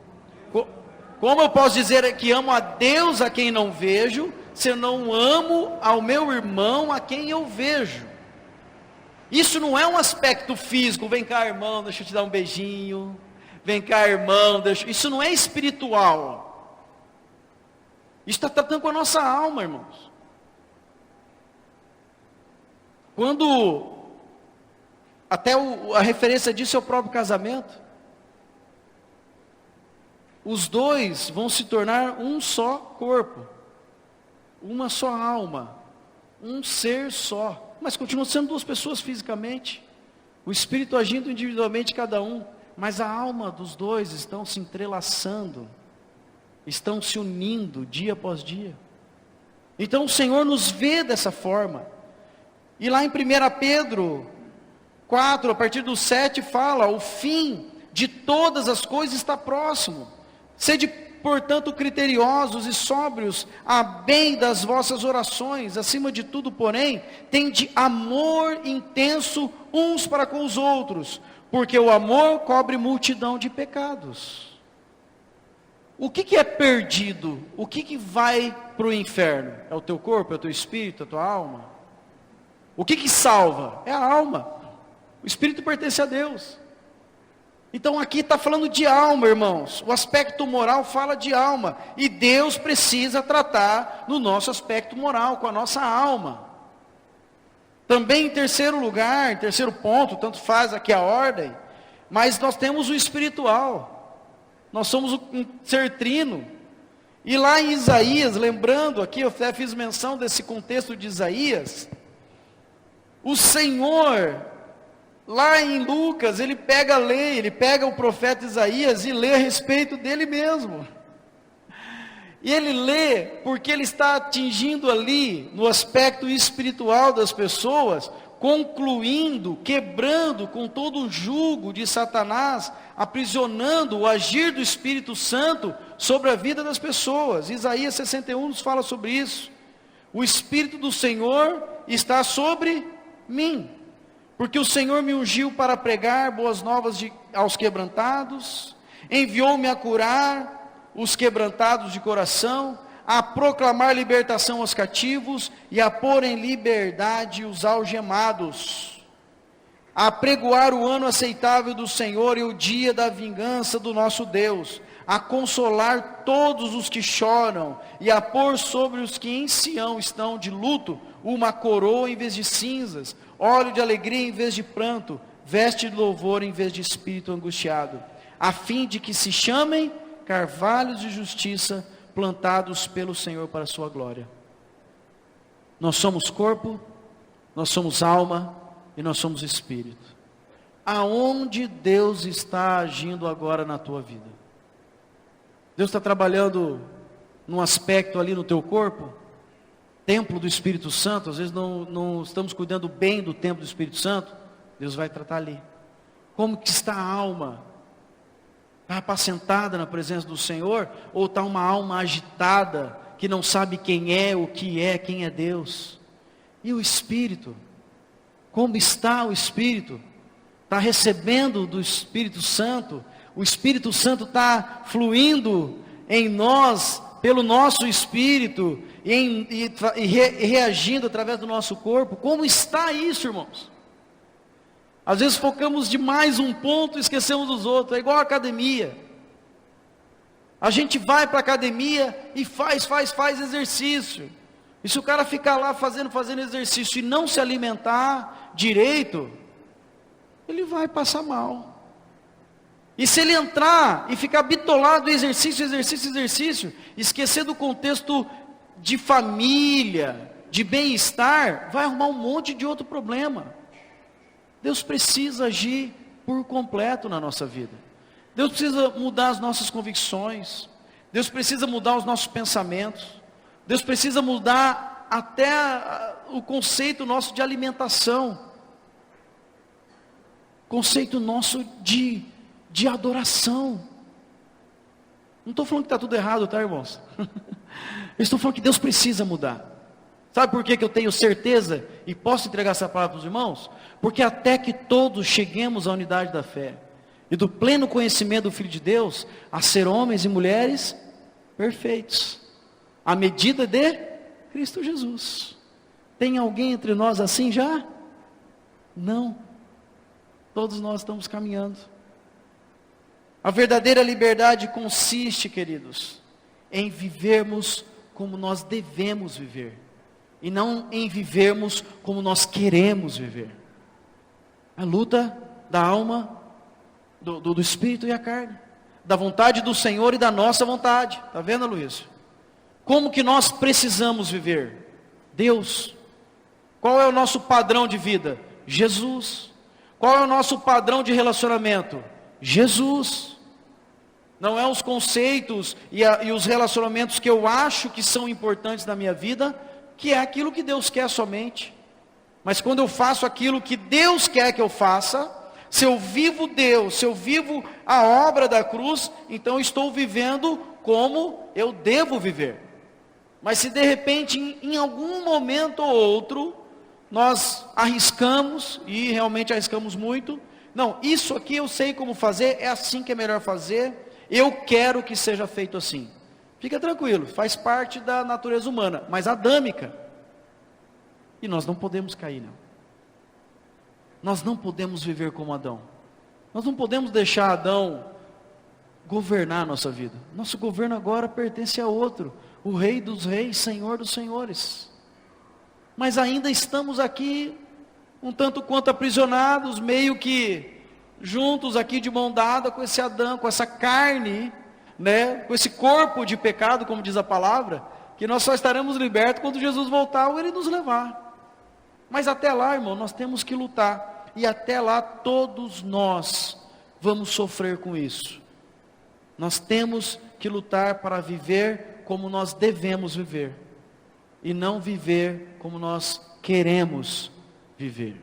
A: Como eu posso dizer que amo a Deus a quem não vejo, se eu não amo ao meu irmão a quem eu vejo? Isso não é um aspecto físico. Vem cá, irmão, deixa eu te dar um beijinho. Vem cá, irmão, isso não é espiritual. Isso está tratando com a nossa alma, irmãos. Quando, até a referência disso é o próprio casamento. Os dois vão se tornar um só corpo, uma só alma, um ser só, mas continuam sendo duas pessoas fisicamente, o espírito agindo individualmente cada um, mas a alma dos dois estão se entrelaçando, estão se unindo dia após dia. Então o Senhor nos vê dessa forma. E lá em 1 Pedro 4, a partir do 7, fala: o fim de todas as coisas está próximo. Sede, portanto, criteriosos e sóbrios a bem das vossas orações. Acima de tudo, porém, tende amor intenso uns para com os outros, porque o amor cobre multidão de pecados. O que é perdido? O que vai para o inferno? É o teu corpo, é o teu espírito, é a tua alma? O que salva? É a alma. O espírito pertence a Deus. Então aqui está falando de alma, irmãos. O aspecto moral fala de alma. E Deus precisa tratar no nosso aspecto moral, com a nossa alma. Também em terceiro lugar, em terceiro ponto, tanto faz aqui a ordem, mas nós temos o espiritual. Nós somos um ser trino. E lá em Isaías, lembrando aqui, eu até fiz menção desse contexto de Isaías, o Senhor, lá em Lucas, ele pega a lei, ele pega o profeta Isaías e lê a respeito dele mesmo. E ele lê porque ele está atingindo ali, no aspecto espiritual das pessoas, concluindo, quebrando com todo o jugo de Satanás, aprisionando o agir do Espírito Santo sobre a vida das pessoas. Isaías 61 nos fala sobre isso. O Espírito do Senhor está sobre mim, porque o Senhor me ungiu para pregar boas novas aos quebrantados, enviou-me a curar os quebrantados de coração, a proclamar libertação aos cativos e a pôr em liberdade os algemados, a apregoar o ano aceitável do Senhor e o dia da vingança do nosso Deus, a consolar todos os que choram e a pôr sobre os que em Sião estão de luto uma coroa em vez de cinzas, óleo de alegria em vez de pranto, veste de louvor em vez de espírito angustiado, a fim de que se chamem carvalhos de justiça, plantados pelo Senhor para a sua glória. Nós somos corpo, nós somos alma e nós somos espírito. Aonde Deus está agindo agora na tua vida? Deus está trabalhando num aspecto ali no teu corpo? Templo do Espírito Santo, às vezes não estamos cuidando bem do templo do Espírito Santo, Deus vai tratar ali. Como que está a alma? Está apacentada na presença do Senhor? Ou está uma alma agitada, que não sabe quem é, o que é, quem é Deus? E o Espírito? Como está o Espírito? Está recebendo do Espírito Santo? O Espírito Santo está fluindo em nós, pelo nosso Espírito, e reagindo através do nosso corpo? Como está isso, irmãos? Às vezes focamos demais um ponto e esquecemos dos outros. É igual a academia. A gente vai para a academia e faz exercício. E se o cara ficar lá fazendo exercício e não se alimentar direito, ele vai passar mal. E se ele entrar e ficar bitolado, exercício, esquecer do contexto de família, de bem-estar, vai arrumar um monte de outro problema. Deus precisa agir por completo na nossa vida. Deus precisa mudar as nossas convicções. Deus precisa mudar os nossos pensamentos. Deus precisa mudar até o conceito nosso de alimentação. Conceito nosso de adoração. Não estou falando que está tudo errado, tá, irmãos? Eu estou falando que Deus precisa mudar. Sabe por que eu tenho certeza e posso entregar essa palavra para os irmãos? Porque até que todos cheguemos à unidade da fé e do pleno conhecimento do Filho de Deus, a ser homens e mulheres perfeitos, à medida de Cristo Jesus. Tem alguém entre nós assim já? Não. Todos nós estamos caminhando. A verdadeira liberdade consiste, queridos, em vivermos como nós devemos viver, e não em vivermos como nós queremos viver. A luta da alma, do espírito e a carne, da vontade do Senhor e da nossa vontade. Está vendo, Luiz? Como que nós precisamos viver? Deus. Qual é o nosso padrão de vida? Jesus. Qual é o nosso padrão de relacionamento? Jesus. Não é os conceitos e os relacionamentos que eu acho que são importantes na minha vida, que é aquilo que Deus quer somente. Mas quando eu faço aquilo que Deus quer que eu faça, se eu vivo Deus, se eu vivo a obra da cruz, então eu estou vivendo como eu devo viver. Mas se de repente, em algum momento ou outro, nós arriscamos, e realmente arriscamos muito, não, isso aqui eu sei como fazer, é assim que é melhor fazer, eu quero que seja feito assim. Fica tranquilo, faz parte da natureza humana, mas adâmica. E nós não podemos cair, não. Nós não podemos viver como Adão. Nós não podemos deixar Adão governar a nossa vida. Nosso governo agora pertence a outro, o Rei dos Reis, Senhor dos Senhores. Mas ainda estamos aqui, um tanto quanto aprisionados, meio que juntos aqui de mão dada com esse Adão, com essa carne, né, com esse corpo de pecado, como diz a palavra, que nós só estaremos libertos quando Jesus voltar ou Ele nos levar. Mas até lá, irmão, nós temos que lutar, e até lá todos nós vamos sofrer com isso. Nós temos que lutar para viver como nós devemos viver, e não viver como nós queremos viver.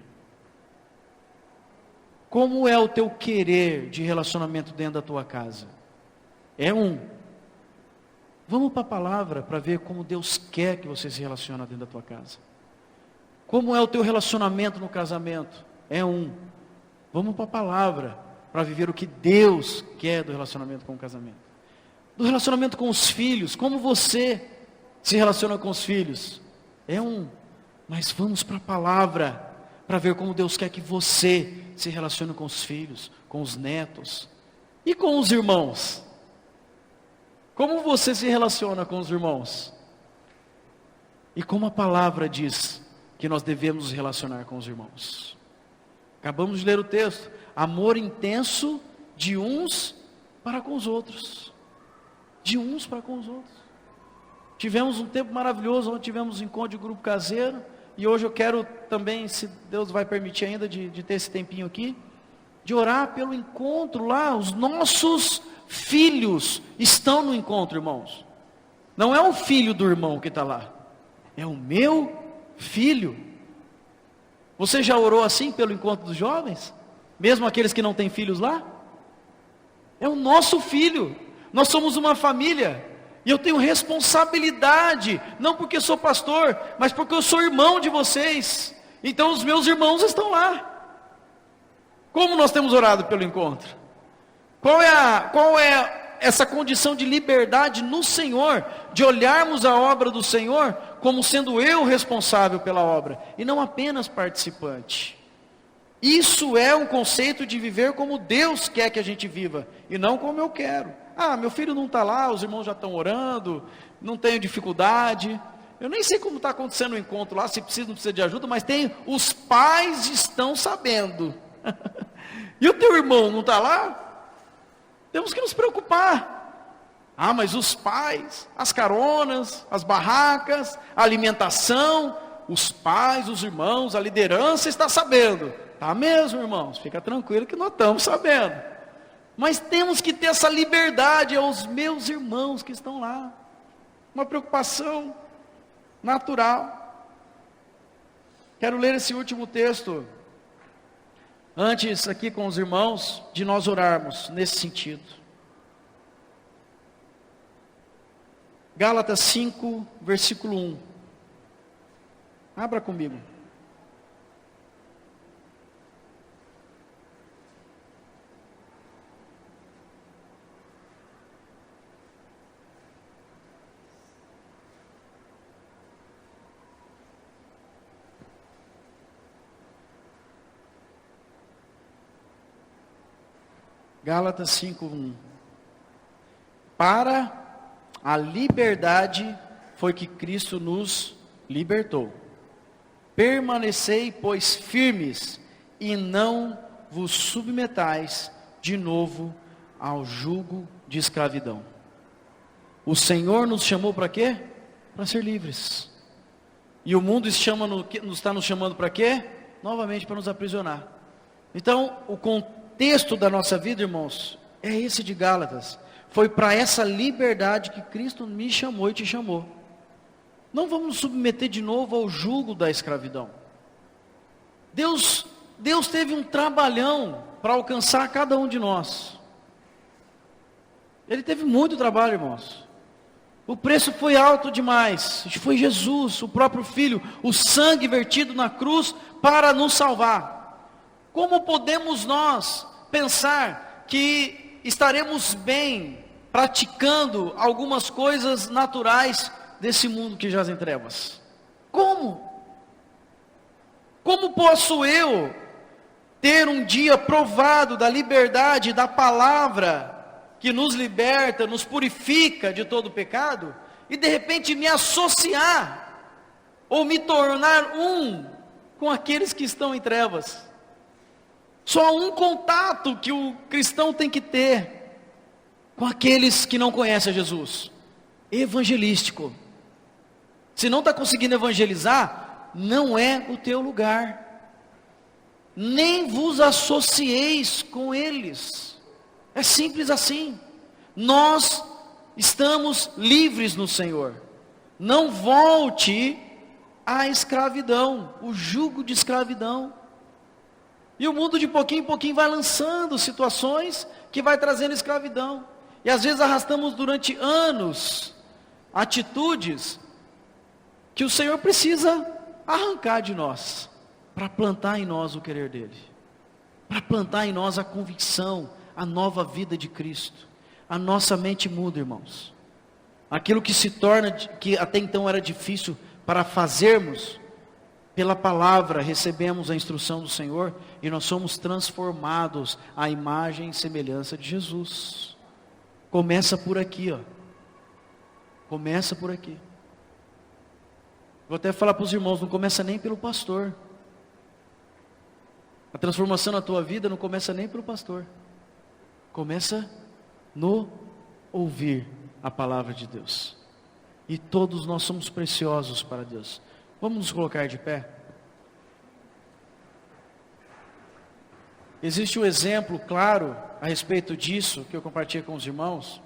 A: Como é o teu querer de relacionamento dentro da tua casa? É um. Vamos para a palavra para ver como Deus quer que você se relacione dentro da tua casa. Como é o teu relacionamento no casamento? É um. Vamos para a palavra para viver o que Deus quer do relacionamento com o casamento. Do relacionamento com os filhos, como você se relaciona com os filhos? É um. Mas vamos para a palavra para ver como Deus quer que você se relacione com os filhos, com os netos e com os irmãos. Como você se relaciona com os irmãos? E como a palavra diz que nós devemos nos relacionar com os irmãos. Acabamos de ler o texto. Amor intenso de uns para com os outros. De uns para com os outros. Tivemos um tempo maravilhoso, onde tivemos um encontro de grupo caseiro. E hoje eu quero também, se Deus vai permitir ainda, de ter esse tempinho aqui, de orar pelo encontro lá. Os nossos filhos estão no encontro, irmãos. Não é o filho do irmão que está lá. É o meu filho. Você já orou assim pelo encontro dos jovens? Mesmo aqueles que não têm filhos lá? É o nosso filho. Nós somos uma família. E eu tenho responsabilidade, não porque sou pastor, mas porque eu sou irmão de vocês. Então os meus irmãos estão lá. Como nós temos orado pelo encontro? Qual é essa condição de liberdade no Senhor, de olharmos a obra do Senhor como sendo eu responsável pela obra, e não apenas participante? Isso é um conceito de viver como Deus quer que a gente viva, e não como eu quero. Ah, meu filho não está lá, os irmãos já estão orando, não tenho dificuldade. Eu nem sei como está acontecendo o encontro lá, se precisa ou não precisa de ajuda, mas os pais estão sabendo. E o teu irmão não está lá? Temos que nos preocupar. Ah, mas os pais, as caronas, as barracas, a alimentação, os pais, os irmãos, a liderança está sabendo. Tá mesmo, irmãos, fica tranquilo que nós estamos sabendo. Mas temos que ter essa liberdade aos meus irmãos que estão lá. Uma preocupação natural. Quero ler esse último texto, antes aqui com os irmãos, de nós orarmos nesse sentido. Gálatas 5, versículo 1. Abra comigo. Gálatas 5:1. Para a liberdade foi que Cristo nos libertou. Permanecei, pois, firmes, e não vos submetais de novo ao jugo de escravidão. O Senhor nos chamou para quê? Para ser livres. E o mundo está nos chamando para quê? Novamente para nos aprisionar. Então, o contexto da nossa vida, irmãos, é esse de Gálatas. Foi para essa liberdade que Cristo me chamou e te chamou. Não vamos nos submeter de novo ao jugo da escravidão. Deus teve um trabalhão para alcançar cada um de nós. Ele teve muito trabalho, irmãos. O preço foi alto demais. Foi Jesus, o próprio Filho, o sangue vertido na cruz para nos salvar. Como podemos nós pensar que estaremos bem praticando algumas coisas naturais desse mundo que jaz em trevas? Como? Como posso eu ter um dia provado da liberdade da palavra que nos liberta, nos purifica de todo pecado, e de repente me associar ou me tornar um com aqueles que estão em trevas? Só um contato que o cristão tem que ter com aqueles que não conhecem a Jesus: evangelístico. Se não está conseguindo evangelizar, não é o teu lugar. Nem vos associeis com eles. É simples assim. Nós estamos livres no Senhor. Não volte à escravidão, o jugo de escravidão. E o mundo de pouquinho em pouquinho vai lançando situações que vai trazendo escravidão. E às vezes arrastamos durante anos atitudes que o Senhor precisa arrancar de nós, para plantar em nós o querer dEle, para plantar em nós a convicção, a nova vida de Cristo. A nossa mente muda, irmãos. Aquilo que se torna, que até então era difícil para fazermos, Pela palavra recebemos a instrução do Senhor e nós somos transformados à imagem e semelhança de Jesus. Começa por aqui, ó. Começa por aqui. Vou até falar para os irmãos, não começa nem pelo pastor. A transformação na tua vida não começa nem pelo pastor. Começa no ouvir a palavra de Deus. E todos nós somos preciosos para Deus. Vamos nos colocar de pé. Existe um exemplo claro a respeito disso, que eu compartilhei com os irmãos.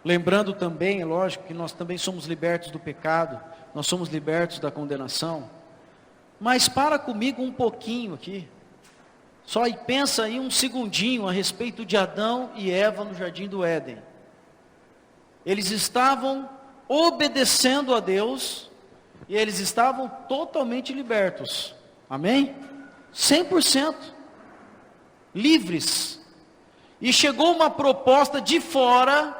A: Lembrando também, é lógico, que nós também somos libertos do pecado. Nós somos libertos da condenação. Mas para comigo um pouquinho aqui. Só e pensa aí um segundinho a respeito de Adão e Eva no jardim do Éden. Eles estavam obedecendo a Deus e eles estavam totalmente libertos. Amém? 100% livres. E chegou uma proposta de fora,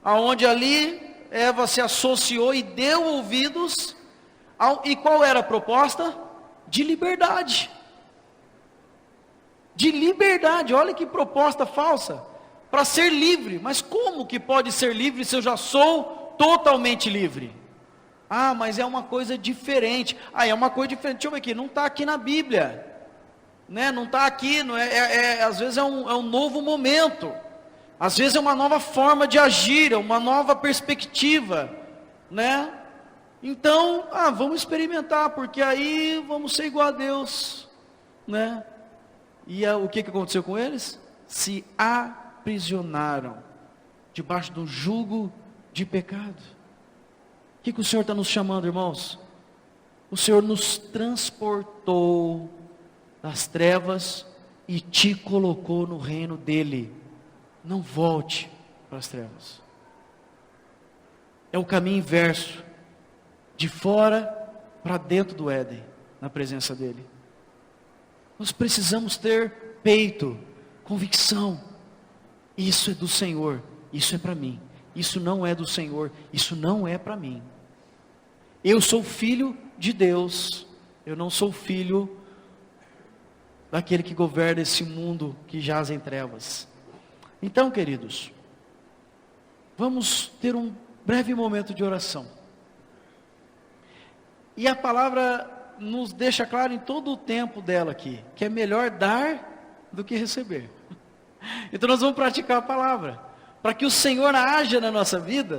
A: aonde ali Eva se associou e deu ouvidos. E qual era a proposta? De liberdade. De liberdade, olha que proposta falsa, para ser livre. Mas como que pode ser livre se eu já sou totalmente livre? Ah, mas é uma coisa diferente. Ah, é uma coisa diferente, deixa eu ver aqui, não está aqui na Bíblia, né? Não está aqui, não às vezes é um novo momento, às vezes é uma nova forma de agir, é uma nova perspectiva, né? Então, vamos experimentar, porque aí vamos ser igual a Deus, né? E o que aconteceu com eles? Se aprisionaram debaixo do jugo de pecado. O que o Senhor está nos chamando, irmãos? O Senhor nos transportou das trevas e te colocou no reino dele. Não volte para as trevas. É o caminho inverso, de fora para dentro do Éden, na presença dele. Nós precisamos ter peito, convicção. Isso é do Senhor, isso é para mim. Isso não é do Senhor, isso não é para mim. Eu sou filho de Deus, eu não sou filho daquele que governa esse mundo que jaz em trevas. Então, queridos, vamos ter um breve momento de oração. E a palavra nos deixa claro em todo o tempo dela aqui, que é melhor dar do que receber. Então nós vamos praticar a palavra, para que o Senhor haja na nossa vida,